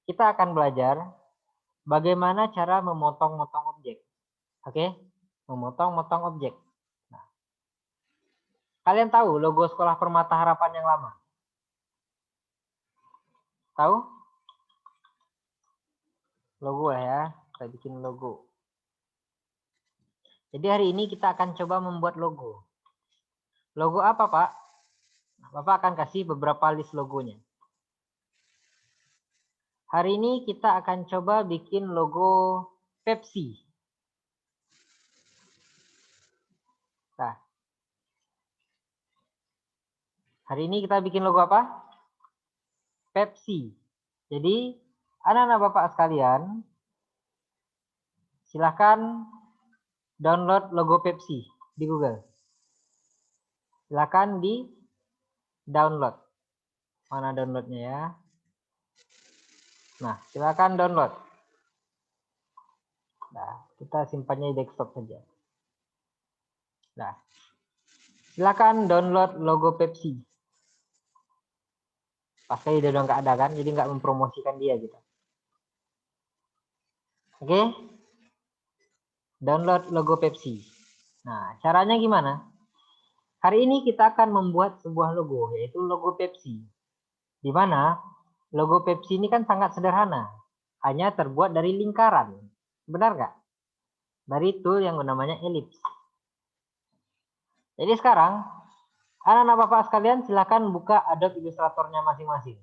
kita akan belajar bagaimana cara memotong-motong objek. Oke? Memotong-motong objek. Nah, kalian tahu logo Sekolah Permata Harapan yang lama? Tahu? Logo lah ya. Kita bikin logo. Jadi hari ini kita akan coba membuat logo. Logo apa, Pak? Bapak akan kasih beberapa list logonya. Hari ini kita akan coba bikin logo Pepsi. Nah, hari ini kita bikin logo apa? Pepsi. Jadi, anak-anak Bapak sekalian, silahkan download logo Pepsi di Google. Silahkan di download. Mana downloadnya ya? Nah, silahkan download. Nah, kita simpannya di desktop saja. Nah, silahkan download logo Pepsi. Pasti dia udah nggak ada kan, jadi nggak mempromosikan dia gitu. Oke, download logo Pepsi. Nah, caranya gimana? Hari ini kita akan membuat sebuah logo, yaitu logo Pepsi. Di mana logo Pepsi ini kan sangat sederhana, hanya terbuat dari lingkaran. Benar nggak? Dari tool yang namanya ellipse. Jadi sekarang, anak-anak Bapak sekalian silakan buka Adobe Illustrator-nya masing-masing.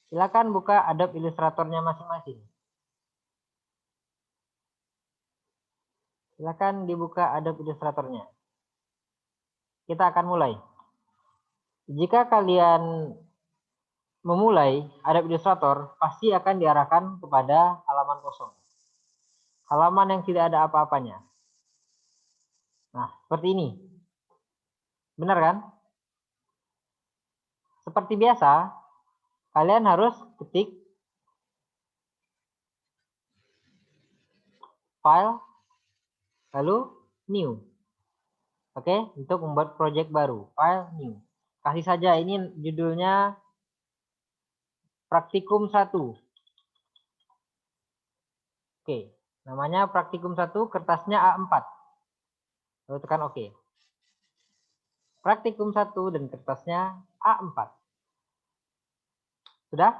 Silakan buka Adobe Illustrator-nya masing-masing. Silakan dibuka Adobe Illustrator-nya. Kita akan mulai. Jika kalian memulai Adobe Illustrator, pasti akan diarahkan kepada halaman kosong. Halaman yang tidak ada apa-apanya. Nah, seperti ini. Benar kan? Seperti biasa, kalian harus ketik file, lalu new. Oke, untuk membuat project baru. File, new. Kasih saja, ini judulnya Praktikum 1. Oke, namanya Praktikum 1, kertasnya A4. Lalu tekan OK. Praktikum 1 dan kertasnya A4. Sudah?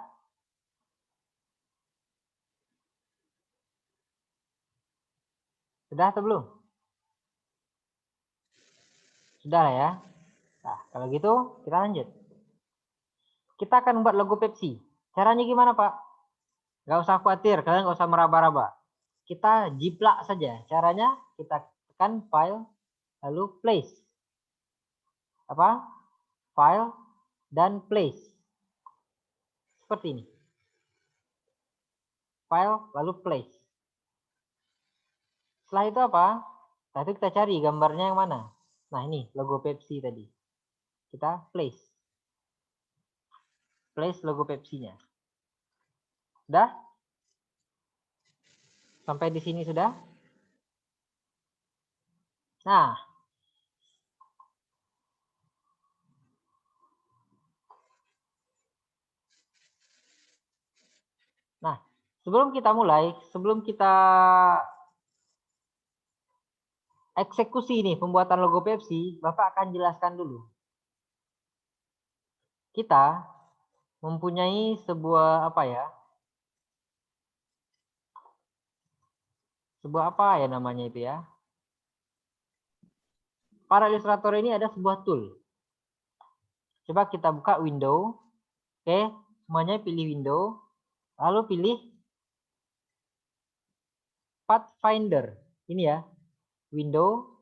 Sudah atau belum? Sudah lah ya. Nah, kalau gitu kita lanjut. Kita akan membuat logo Pepsi. Caranya gimana, Pak? Gak usah khawatir, kalian gak usah meraba-raba. Kita jiplak saja. Caranya kita tekan file, lalu place. Apa? File dan place. Seperti ini. File, lalu place. Setelah itu apa? Setelah itu kita cari gambarnya yang mana. Nah ini logo Pepsi tadi. Kita place. Place logo Pepsi-nya. Sudah? Sampai di sini sudah? Nah. Nah, sebelum kita mulai, sebelum kita eksekusi nih pembuatan logo Pepsi, Bapak akan jelaskan dulu. Kita mempunyai sebuah apa ya? Sebuah apa ya namanya itu ya? Para ilustrator ini ada sebuah tool. Coba kita buka window. Oke, semuanya pilih window. Lalu pilih Pathfinder. Ini ya. Window.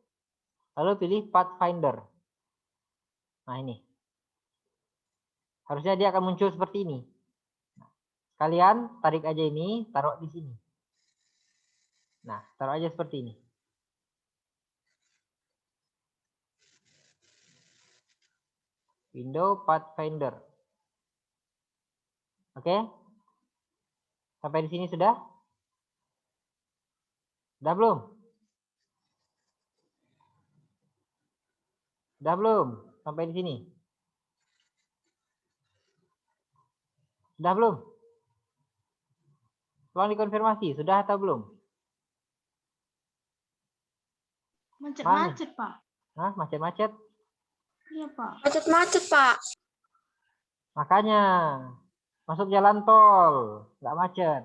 Lalu pilih Pathfinder. Nah ini. Harusnya dia akan muncul seperti ini. Kalian tarik aja ini, taruh di sini. Nah, taruh aja seperti ini. Window Pathfinder. Oke? Sampai di sini sudah? Sudah belum? Sudah belum? Sampai di sini? Sudah belum? Tolong dikonfirmasi, sudah atau belum? Macet-macet, Pak. Hah, macet-macet? Iya, Pak. Macet-macet, Pak. Makanya masuk jalan tol, nggak macet.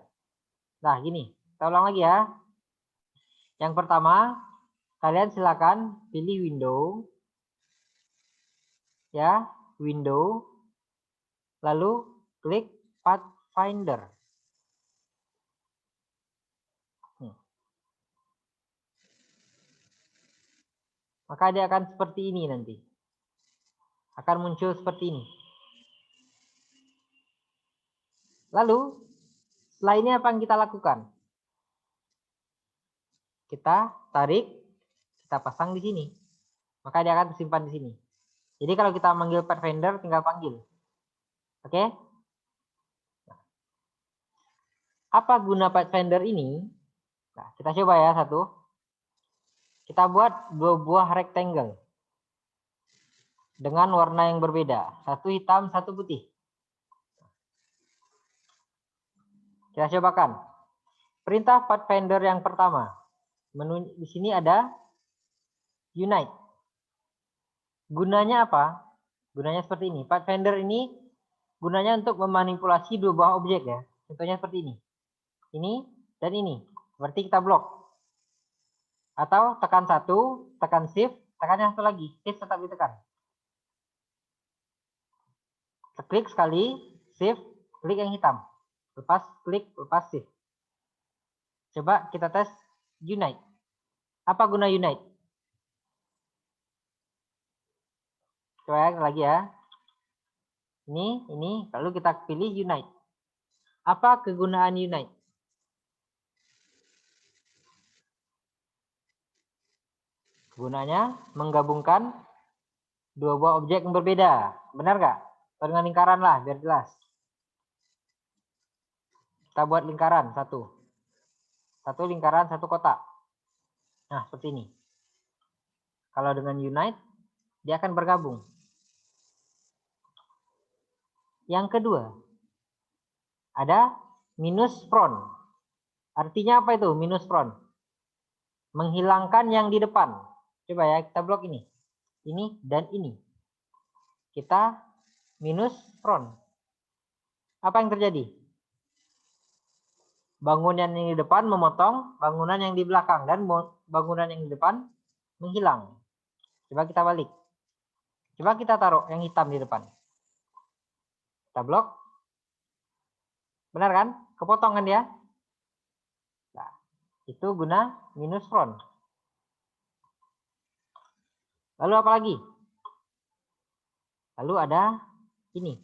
Nah, gini, kita ulang lagi ya. Yang pertama, kalian silakan pilih window, ya, window, lalu klik Pathfinder. Maka dia akan seperti ini nanti. Akan muncul seperti ini. Lalu, setelah ini apa yang kita lakukan? Kita tarik, kita pasang di sini. Maka dia akan tersimpan di sini. Jadi kalau kita manggil Pathfinder, tinggal panggil. Oke? Apa guna Pathfinder ini? Nah, kita coba ya satu. Kita buat 2 buah rectangle dengan warna yang berbeda. Satu hitam, satu putih. Kita cobakan. Perintah Pathfinder yang pertama. Menu di sini ada Unite. Gunanya apa? Gunanya seperti ini. Pathfinder ini gunanya untuk memanipulasi 2 buah objek ya. Contohnya seperti ini. Ini dan ini. Berarti kita blok. Atau tekan 1, tekan shift, tekan yang satu lagi. Shift tetap ditekan. Klik sekali, shift, klik yang hitam. Lepas klik, lepas shift. Coba kita tes Unite. Apa guna Unite? Coba lagi ya. Ini, lalu kita pilih Unite. Apa kegunaan Unite? Gunanya menggabungkan 2 buah objek yang berbeda. Benar nggak? Atau dengan lingkaran lah, biar jelas. Kita buat lingkaran satu. Satu lingkaran, satu kotak. Nah, seperti ini. Kalau dengan Unite, dia akan bergabung. Yang kedua, ada minus front. Artinya apa itu minus front? Menghilangkan yang di depan. Coba ya, kita blok ini. Ini dan ini. Kita minus front. Apa yang terjadi? Bangunan yang di depan memotong bangunan yang di belakang. Dan bangunan yang di depan menghilang. Coba kita balik. Coba kita taruh yang hitam di depan. Kita blok. Benar kan? Kepotong kan dia? Nah, itu guna minus front. Lalu apa lagi? Lalu ada ini.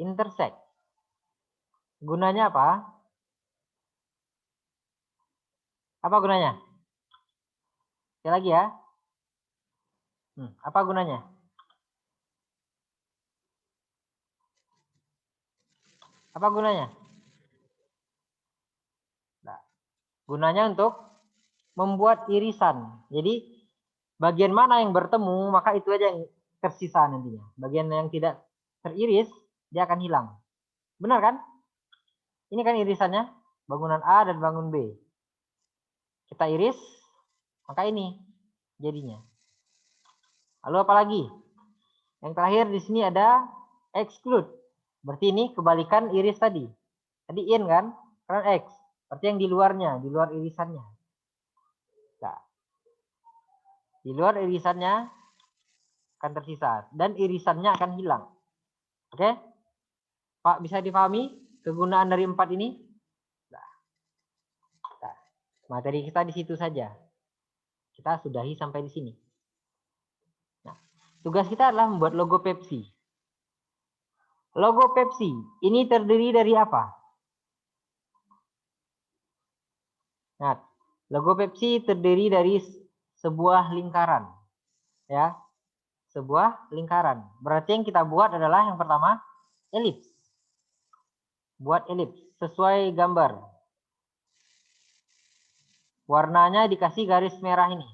Intersect. Gunanya apa? Apa gunanya? Sekali lagi ya. Apa gunanya? Apa gunanya? Nah, gunanya untuk membuat irisan. Jadi bagian mana yang bertemu, maka itu aja yang tersisa nantinya. Bagian yang tidak teriris, dia akan hilang. Benar kan? Ini kan irisannya, bangunan A dan bangun B. Kita iris, maka ini jadinya. Lalu apa lagi? Yang terakhir di sini ada exclude. Berarti ini kebalikan iris tadi. Tadi in kan? Karena X. Berarti yang di luarnya, di luar irisannya. Nah, di luar irisannya akan tersisa. Dan irisannya akan hilang. Oke? Pak, bisa dipahami kegunaan dari 4 ini? Nah, materi kita di situ saja. Kita sudahi sampai di sini. Nah, tugas kita adalah membuat logo Pepsi. Logo Pepsi ini terdiri dari apa? Nah, logo Pepsi terdiri dari sebuah lingkaran. Ya. Sebuah lingkaran. Berarti yang kita buat adalah yang pertama elips. Buat elips sesuai gambar. Warnanya dikasih garis merah ini.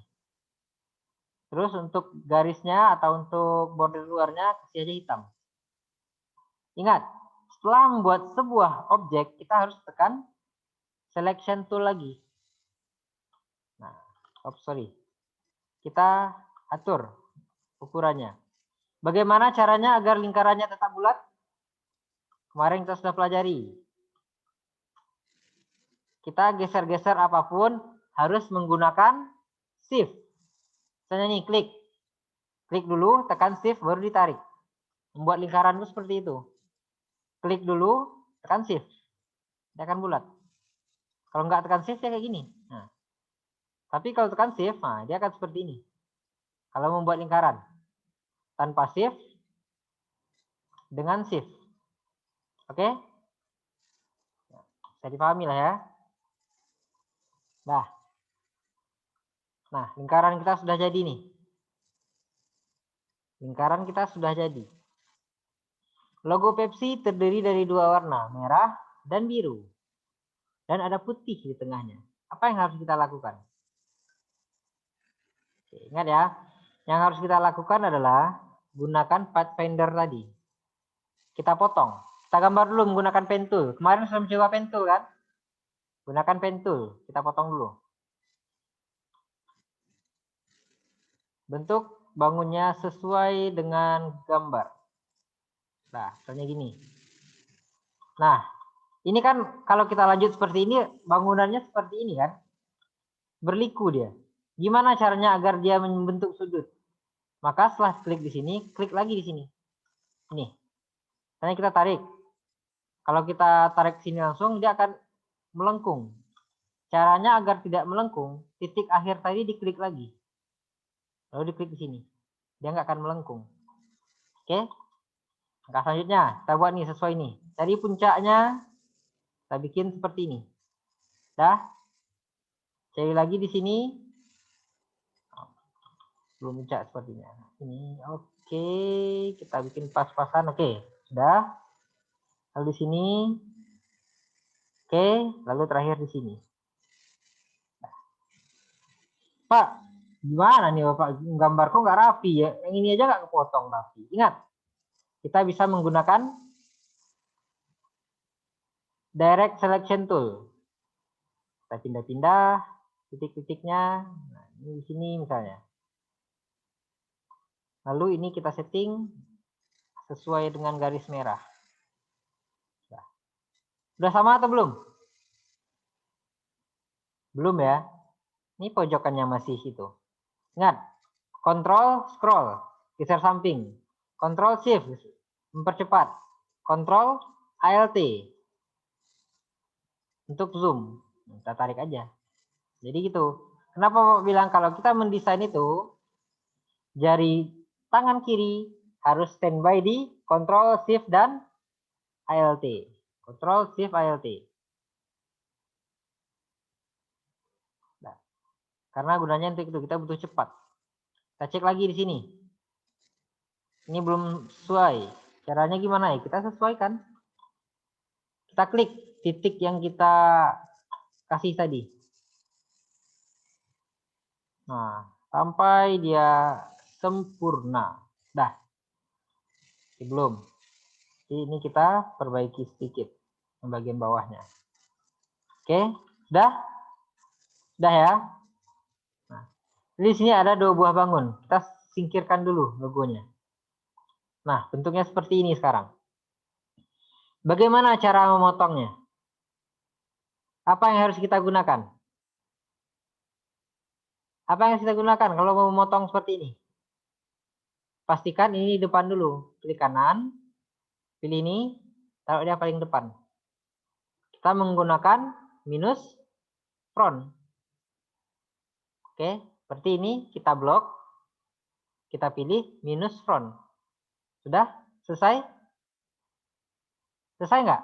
Terus untuk garisnya atau untuk border luarnya kasih aja hitam. Ingat, setelah membuat sebuah objek, kita harus tekan selection tool lagi. Nah, sorry. Kita atur ukurannya. Bagaimana caranya agar lingkarannya tetap bulat? Kemarin kita sudah pelajari. Kita geser-geser apapun harus menggunakan shift. Misalnya nih, klik. Klik dulu, tekan shift, baru ditarik. Membuat lingkaran itu seperti itu. Klik dulu, tekan shift. Dia akan bulat. Kalau nggak tekan shift, dia kayak gini. Nah. Tapi kalau tekan shift, nah, dia akan seperti ini. Kalau membuat lingkaran. Tanpa shift, dengan shift. Oke? Bisa dipahami lah ya. Nah, lingkaran kita sudah jadi nih. Lingkaran kita sudah jadi. Logo Pepsi terdiri dari dua warna, merah dan biru. Dan ada putih di tengahnya. Apa yang harus kita lakukan? Oke, ingat ya, yang harus kita lakukan adalah gunakan Pathfinder tadi. Kita potong. Kita gambar dulu menggunakan pen tool. Kemarin sudah mencoba pen tool kan? Gunakan pen tool. Kita potong dulu. Bentuk bangunnya sesuai dengan gambar. Nah, misalnya gini. Nah, ini kan kalau kita lanjut seperti ini, bangunannya seperti ini kan? Berliku dia. Gimana caranya agar dia membentuk sudut? Maka setelah klik di sini, klik lagi di sini. Ini. Misalnya kita tarik. Kalau kita tarik sini langsung, dia akan melengkung. Caranya agar tidak melengkung, titik akhir tadi diklik lagi. Lalu diklik di sini. Dia nggak akan melengkung. Oke? Langkah selanjutnya, kita buat nih sesuai nih. Dari puncaknya, kita bikin seperti ini. Dah. Cari lagi di sini. Belum puncak sepertinya. Ini oke. Kita bikin pas-pasan. Oke. Sudah. Lalu di sini. Oke. Lalu terakhir di sini. Pak, gimana nih Bapak? Gambar kok nggak rapi ya? Yang ini aja nggak kepotong rapi. Ingat, kita bisa menggunakan direct selection tool. Kita pindah-pindah titik-titiknya. Nah, ini di sini misalnya. Lalu ini kita setting sesuai dengan garis merah. Sudah sama atau belum? Belum ya? Ini pojokannya masih itu. Ingat, Ctrl scroll, geser samping. Ctrl shift, mempercepat. Ctrl Alt untuk zoom. Kita tarik aja. Jadi gitu. Kenapa Bapak bilang kalau kita mendesain itu, jari tangan kiri harus standby di Ctrl shift dan Alt. Ctrl shift Alt. Nah, karena gunanya untuk itu kita butuh cepat. Kita cek lagi di sini. Ini belum sesuai. Caranya gimana ya? Kita sesuaikan. Kita klik titik yang kita kasih tadi. Nah, sampai dia sempurna. Dah. Belum. Ini kita perbaiki sedikit bagian bawahnya. Oke, sudah? Sudah ya? Nah, di sini ada dua buah bangun. Kita singkirkan dulu logonya. Nah, bentuknya seperti ini sekarang. Bagaimana cara memotongnya? Apa yang harus kita gunakan? Apa yang harus kita gunakan kalau mau memotong seperti ini? Pastikan ini depan dulu. Klik kanan, pilih ini, taruh dia paling depan. Kita menggunakan minus front. Oke, seperti ini kita blok. Kita pilih minus front. Sudah? Selesai? Selesai nggak?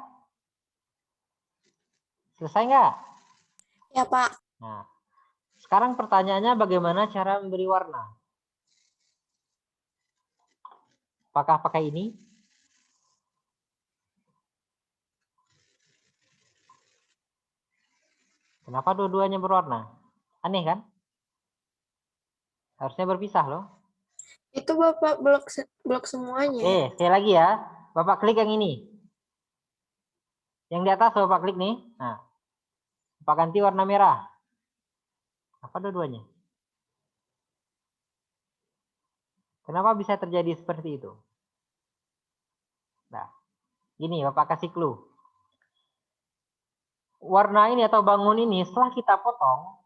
Selesai nggak? Ya, Pak. Nah, sekarang pertanyaannya bagaimana cara memberi warna? Apakah pakai ini? Kenapa dua-duanya berwarna? Aneh kan? Harusnya berpisah loh. Itu Bapak blok semuanya. Oke, sekali lagi ya. Bapak klik yang ini. Yang di atas Bapak klik nih. Nah, Bapak ganti warna merah. Apa dua-duanya? Kenapa bisa terjadi seperti itu? Nah, gini Bapak kasih clue. Warna ini atau bangun ini setelah kita potong,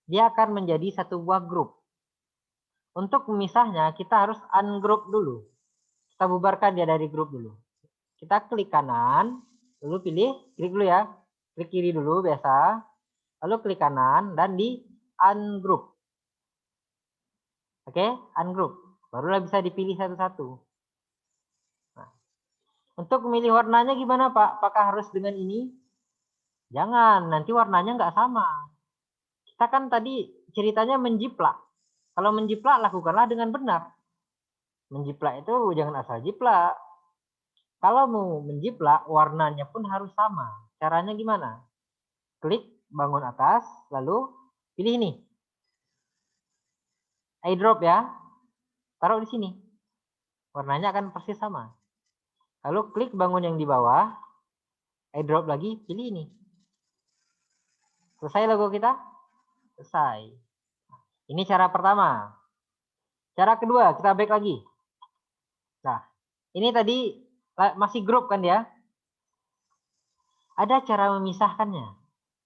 dia akan menjadi satu buah grup. Untuk memisahnya, kita harus ungroup dulu. Kita bubarkan dia dari grup dulu. Kita klik kanan, lalu pilih, klik dulu ya. Klik kiri dulu biasa. Lalu klik kanan dan di ungroup. Oke, ungroup. Barulah bisa dipilih satu-satu. Nah, untuk memilih warnanya gimana Pak? Apakah harus dengan ini? Jangan, nanti warnanya nggak sama. Kita kan tadi ceritanya menjiplak. Kalau menjiplak, lakukanlah dengan benar. Menjiplak itu jangan asal jiplak. Kalau mau menjiplak, warnanya pun harus sama. Caranya gimana? Klik bangun atas, lalu pilih ini. Eyedrop ya. Taruh di sini. Warnanya akan persis sama. Lalu klik bangun yang di bawah. Eyedrop lagi, pilih ini. Selesai logo kita? Selesai. Ini cara pertama. Cara kedua, kita back lagi. Nah, ini tadi masih grup kan ya? Ada cara memisahkannya.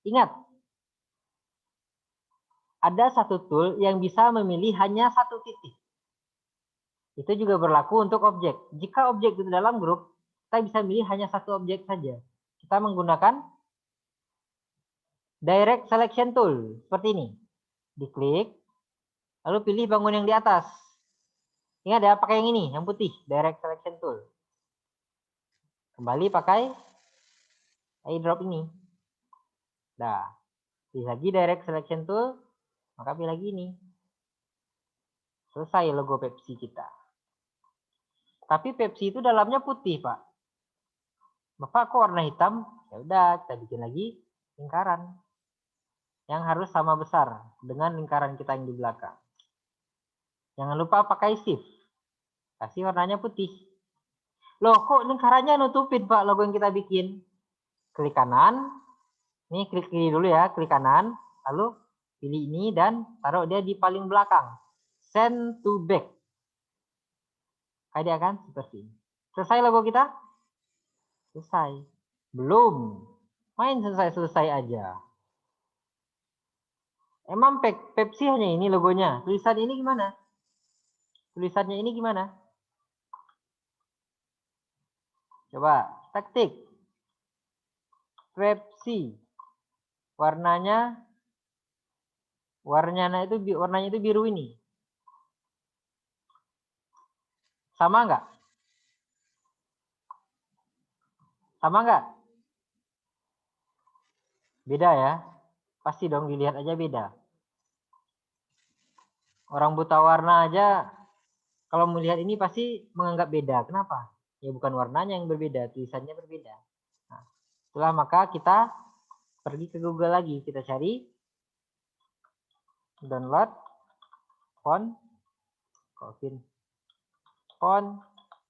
Ingat, ada satu tool yang bisa memilih hanya satu titik. Itu juga berlaku untuk objek. Jika objek itu dalam grup, kita bisa memilih hanya satu objek saja. Kita menggunakan direct selection tool seperti ini. Diklik, lalu pilih bangun yang di atas. Ingat ya, pakai yang ini, yang putih, direct selection tool. Kembali pakai eyedrop ini. Nah, pilih lagi direct selection tool, maka pilih lagi ini. Selesai logo Pepsi kita. Tapi Pepsi itu dalamnya putih, Pak. Bapak kok warna hitam? Ya udah, kita bikin lagi lingkaran yang harus sama besar dengan lingkaran kita yang di belakang. Jangan lupa pakai shift. Kasih warnanya putih. Loh, kok lingkarannya nutupin, Pak, logo yang kita bikin? Klik kanan. Ini klik kiri dulu ya, klik kanan. Lalu pilih ini dan taruh dia di paling belakang. Send to back. Kayak dia kan seperti ini. Selesai logo kita? Selesai. Belum. Main selesai-selesai aja. Emang Pepsi hanya ini logonya. Tulisan ini gimana? Tulisannya ini gimana? Coba kita ketik. Pepsi. Warnanya itu biru ini. Sama nggak? Sama nggak? Beda ya? Pasti dong, dilihat aja beda. Orang buta warna aja kalau melihat ini pasti menganggap beda. Kenapa? Ya bukan warnanya yang berbeda, tulisannya berbeda. Nah, setelah maka kita pergi ke Google lagi, kita cari download font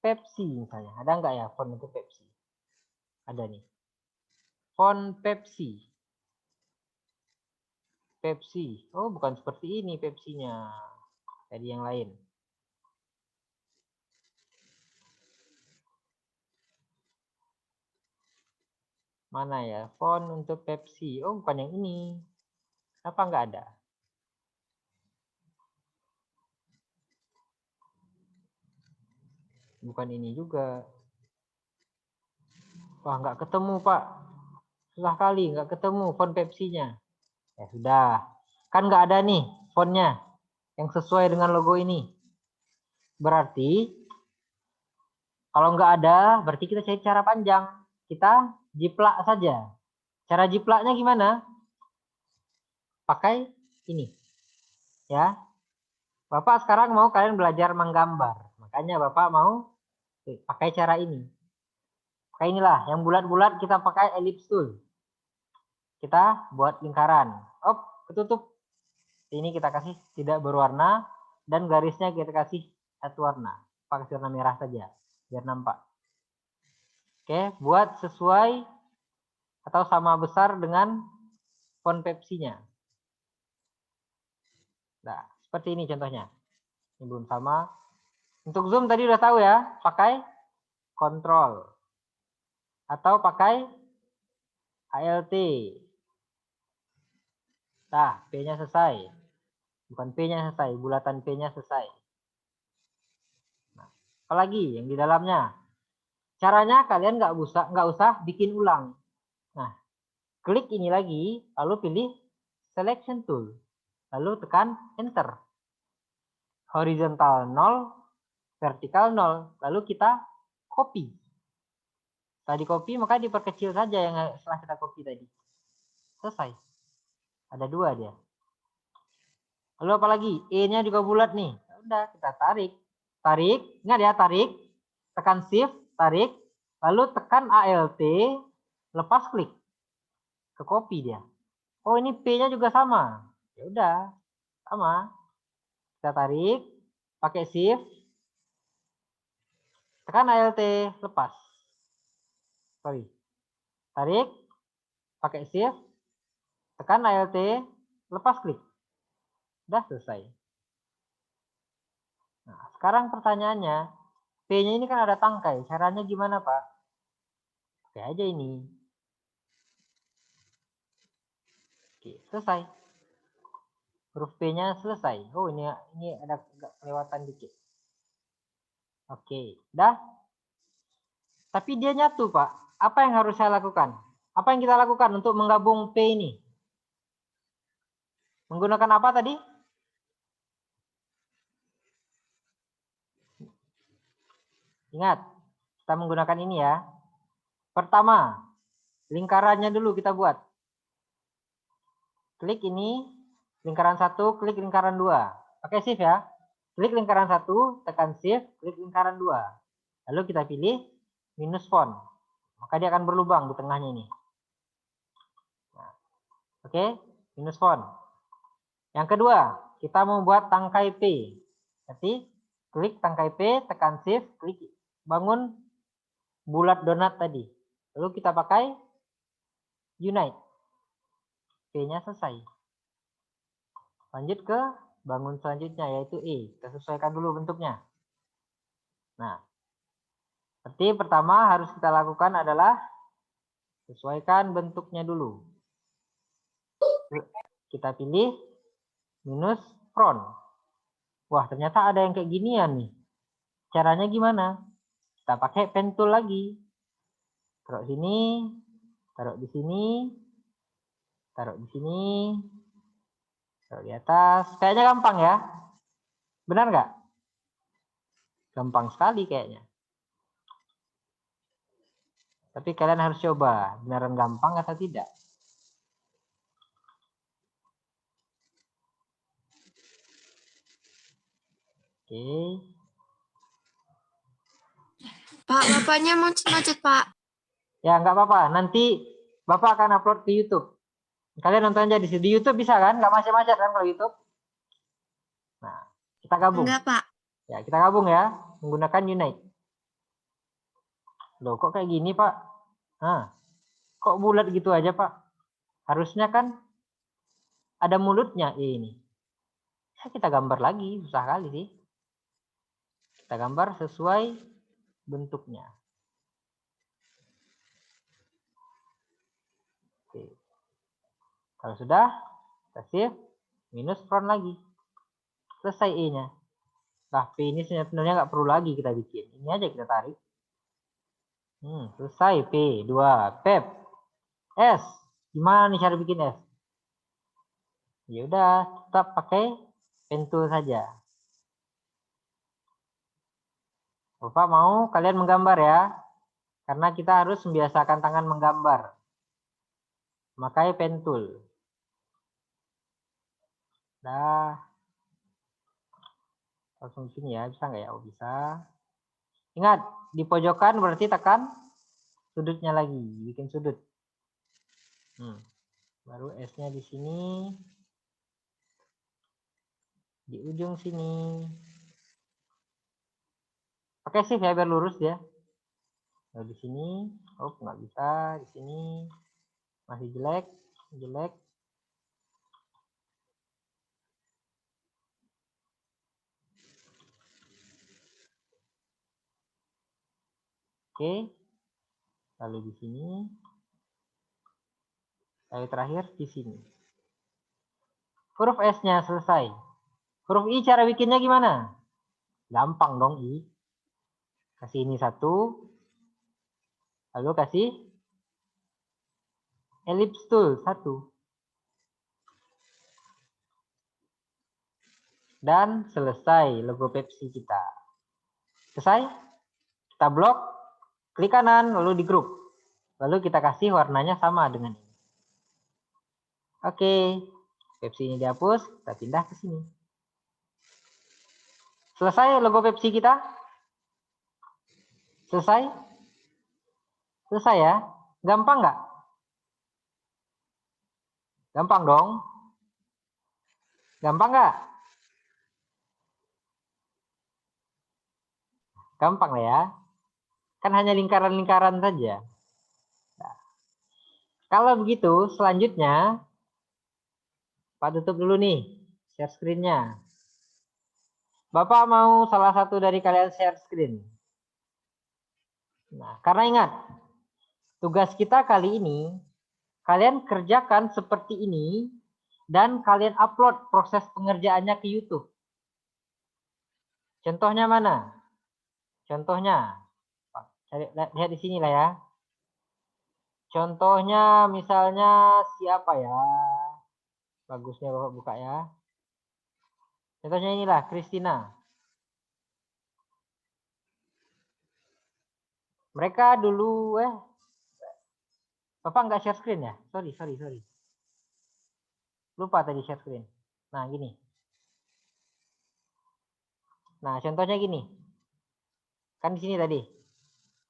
Pepsi misalnya. Ada nggak ya font untuk Pepsi? Ada nih. Font Pepsi. Pepsi. Oh, bukan seperti ini Pepsinya. Tadi yang lain. Mana ya? Font untuk Pepsi. Oh, bukan yang ini. Kenapa nggak ada? Bukan ini juga. Wah, nggak ketemu, Pak. Susah kali, nggak ketemu font Pepsi-nya. Ya sudah. Kan nggak ada nih fontnya yang sesuai dengan logo ini. Berarti, kalau nggak ada, berarti kita cari cara panjang. Kita jiplak saja. Cara jiplaknya gimana? Pakai ini. Ya. Bapak sekarang mau kalian belajar menggambar. Makanya Bapak mau pakai cara ini. Pakai inilah, yang bulat-bulat kita pakai ellipse tool. Kita buat lingkaran. Ketutup. Ini kita kasih tidak berwarna dan garisnya kita kasih satu warna. Pakai warna merah saja biar nampak. Oke, buat sesuai Atau sama besar dengan font Pepsi-nya. Nah, seperti ini contohnya. Ini belum sama. Untuk zoom tadi udah tahu ya, pakai kontrol. Atau pakai ALT. Nah, P-nya selesai. Bukan P-nya selesai, bulatan P-nya selesai. Nah, apalagi yang di dalamnya. Caranya kalian nggak usah bikin ulang. Nah, klik ini lagi, lalu pilih selection tool. Lalu tekan enter. Horizontal 0, vertikal 0. Lalu kita copy. Tadi copy, maka diperkecil saja yang setelah kita copy tadi. Selesai. Ada 2 dia. Lalu apa lagi? E-nya juga bulat nih. Udah, kita tarik. Tarik, ingat ya, tarik. Tekan shift, tarik. Lalu tekan ALT, lepas klik. Ke copy dia. Oh, ini P-nya juga sama. Ya udah, sama. Kita tarik, pakai shift. Tekan ALT, lepas. Sorry. Tarik, pakai shift. Tekan ALT, lepas klik. Udah selesai. Nah, sekarang pertanyaannya, P-nya ini kan ada tangkai. Caranya gimana, Pak? Oke aja ini. Oke, selesai. Huruf P-nya selesai. Oh, ini ada kelewatan dikit. Oke, dah. Tapi dia nyatu, Pak. Apa yang harus saya lakukan? Apa yang kita lakukan untuk menggabung P ini? Menggunakan apa tadi? Ingat, kita menggunakan ini ya. Pertama, lingkarannya dulu kita buat. Klik ini, lingkaran 1, klik lingkaran 2. Pakai shift ya. Klik lingkaran 1, tekan shift, klik lingkaran 2. Lalu kita pilih minus font. Maka dia akan berlubang di tengahnya ini. Nah, oke, minus font. Yang kedua, kita membuat tangkai P. Jadi, klik tangkai P, tekan shift, klik bangun bulat donat tadi. Lalu kita pakai unite. P-nya selesai. Lanjut ke bangun selanjutnya, yaitu E. Kita sesuaikan dulu bentuknya. Nah, seperti pertama harus kita lakukan adalah sesuaikan bentuknya dulu. Kita pilih minus front. Wah, ternyata ada yang kayak ginian nih. Caranya gimana? Kita pakai pen tool lagi. Taruh sini, taruh di sini, taruh di sini, taruh di atas. Kayaknya gampang ya? Benar nggak? Gampang sekali kayaknya. Tapi kalian harus coba, beneran gampang atau tidak. Oke. Pak, bapaknya mau macet, Pak. Ya, nggak apa-apa. Nanti Bapak akan upload ke YouTube. Kalian nonton aja di YouTube bisa kan? Nggak macet-macet kan kalau YouTube? Nah, kita gabung. Enggak, Pak. Ya, kita gabung ya. Menggunakan Unite. Loh, kok kayak gini, Pak? Nah, kok bulat gitu aja, Pak? Harusnya kan ada mulutnya ini. Ya, kita gambar lagi. Susah kali sih. Kita gambar sesuai bentuknya. Oke. Kalau sudah, kita save, minus front lagi. Selesai E-nya. Nah, P ini sebenarnya nggak perlu lagi kita bikin. Ini aja kita tarik. Selesai P, 2. Pep. S. Gimana nih cara bikin S? Ya udah, tetap pakai pen tool saja. Bapak mau kalian menggambar ya. Karena kita harus membiasakan tangan menggambar. Pakai pen tool. Dah. Langsung sini ya, bisa nggak ya? Oh, bisa. Ingat, di pojokan berarti tekan sudutnya lagi, bikin sudut. Baru S-nya di sini. Di ujung sini. Pakai shift ya biar lurus ya. Lalu di sini, oh nggak bisa, di sini. Masih jelek, jelek. Oke. Lalu di sini. Lalu terakhir di sini. Huruf S-nya selesai. Huruf I cara bikinnya gimana? Gampang dong I. Kasih ini 1. Lalu kasih elips tool 1. Dan selesai logo Pepsi kita. Selesai? Kita blok, klik kanan, lalu di grup. Lalu kita kasih warnanya sama dengan ini. Oke, Pepsi ini dihapus, kita pindah ke sini. Selesai logo Pepsi kita? Selesai? Selesai ya? Gampang nggak? Gampang dong. Gampang nggak? Gampang lah ya. Kan hanya lingkaran-lingkaran saja. Nah, kalau begitu, selanjutnya, Pak tutup dulu nih, share screen-nya. Bapak mau salah satu dari kalian share screen. Nah, karena ingat, tugas kita kali ini, kalian kerjakan seperti ini, dan kalian upload proses pengerjaannya ke YouTube. Contohnya mana? Contohnya, lihat di sini lah ya. Contohnya misalnya siapa ya? Bagusnya Bapak buka ya. Contohnya inilah, Christina. Mereka dulu, Bapak nggak share screen ya? Sorry. Lupa tadi share screen. Nah, gini. Nah, contohnya gini. Kan di sini tadi.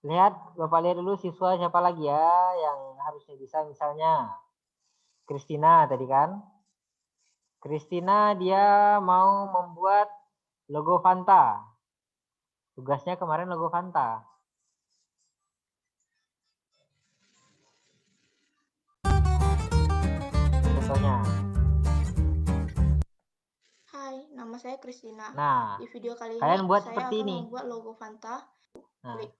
Lihat, Bapak lihat dulu siswa siapa lagi ya yang harusnya bisa, misalnya Christina tadi kan. Christina dia mau membuat logo Fanta. Tugasnya kemarin logo Fanta. Contohnya. Hai, nama saya Christina. Nah, Di video kali kalian ini buat saya seperti akan ini. membuat logo Fanta. Nah, Klik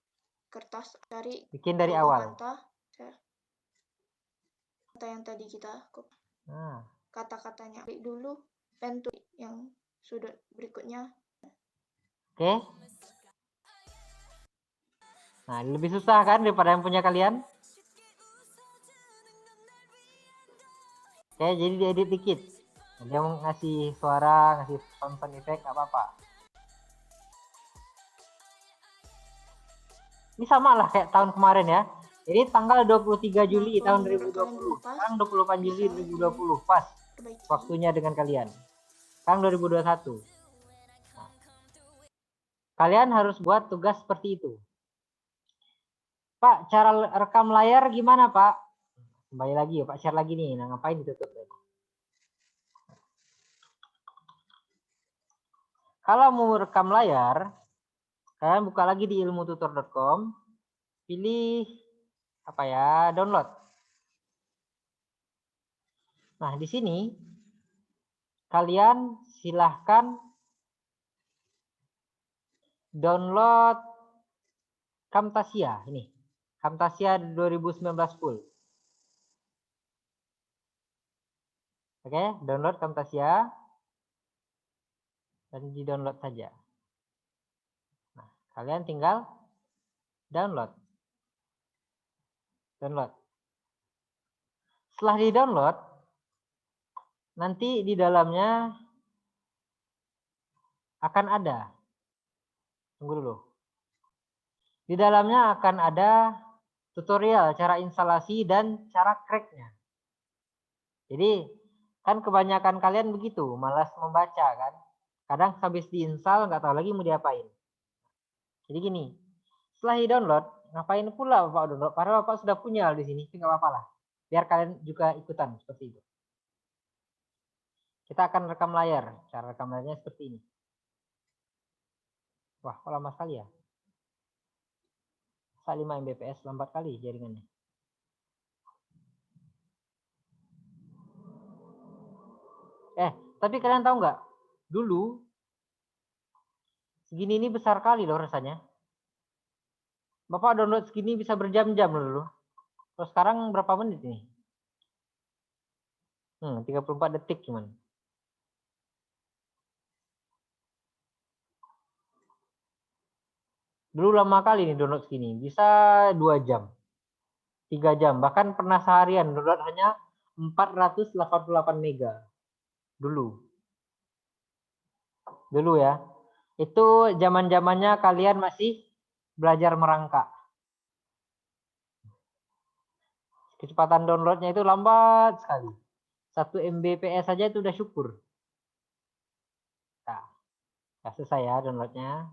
kertas, cari bikin dari logo awal. Fanta. Kata yang tadi kita Nah, kata-katanya. Klik dulu pen tool yang sudut berikutnya. oke. Nah, lebih susah kan daripada yang punya kalian? Oke, jadi diedit dikit. Dia mau ngasih suara, ngasih sound effect, apa-apa. Ini sama lah kayak tahun kemarin ya. Jadi tanggal 23 Juli tahun 2020. Sekarang 28 Juli 2020. Pas waktunya dengan kalian. Sekarang 2021. Nah, kalian harus buat tugas seperti itu. Pak, cara rekam layar gimana, Pak? Kembali lagi ya, Pak. Share lagi nih. Nah, ngapain ditutup? Kalau mau rekam layar, kalian buka lagi di ilmututor.com. Pilih apa ya? Download. Nah, di sini kalian silahkan download Camtasia ini. Camtasia 2019 full. Oke, download Camtasia dan di-download saja. Nah, kalian tinggal download. Download. Setelah di-download, nanti di dalamnya akan ada. Tunggu dulu. Di dalamnya akan ada tutorial cara instalasi dan cara cracknya. Jadi kan kebanyakan kalian begitu, malas membaca kan. Kadang habis diinstal nggak tahu lagi mau diapain. Jadi gini, setelah di-download, ngapain pula Bapak download? Padahal Bapak sudah punya di sini, nggak apa-apa lah. Biar kalian juga ikutan seperti itu. Kita akan rekam layar. Cara rekam layarnya seperti ini. Wah, kok lama sekali ya? 5 Mbps, lambat kali jaringannya. Tapi kalian tahu nggak? Dulu segini ini besar kali loh rasanya. Bapak download segini bisa berjam-jam loh dulu. Terus sekarang berapa menit nih? 34 detik cuman. Dulu lama kali nih download segini. Bisa 2 jam. 3 jam. Bahkan pernah seharian download hanya 488 mega. Dulu ya. Itu zaman-zamannya kalian masih belajar merangkak. Kecepatan downloadnya itu lambat sekali. 1 Mbps saja itu udah syukur. Nah, selesai ya downloadnya.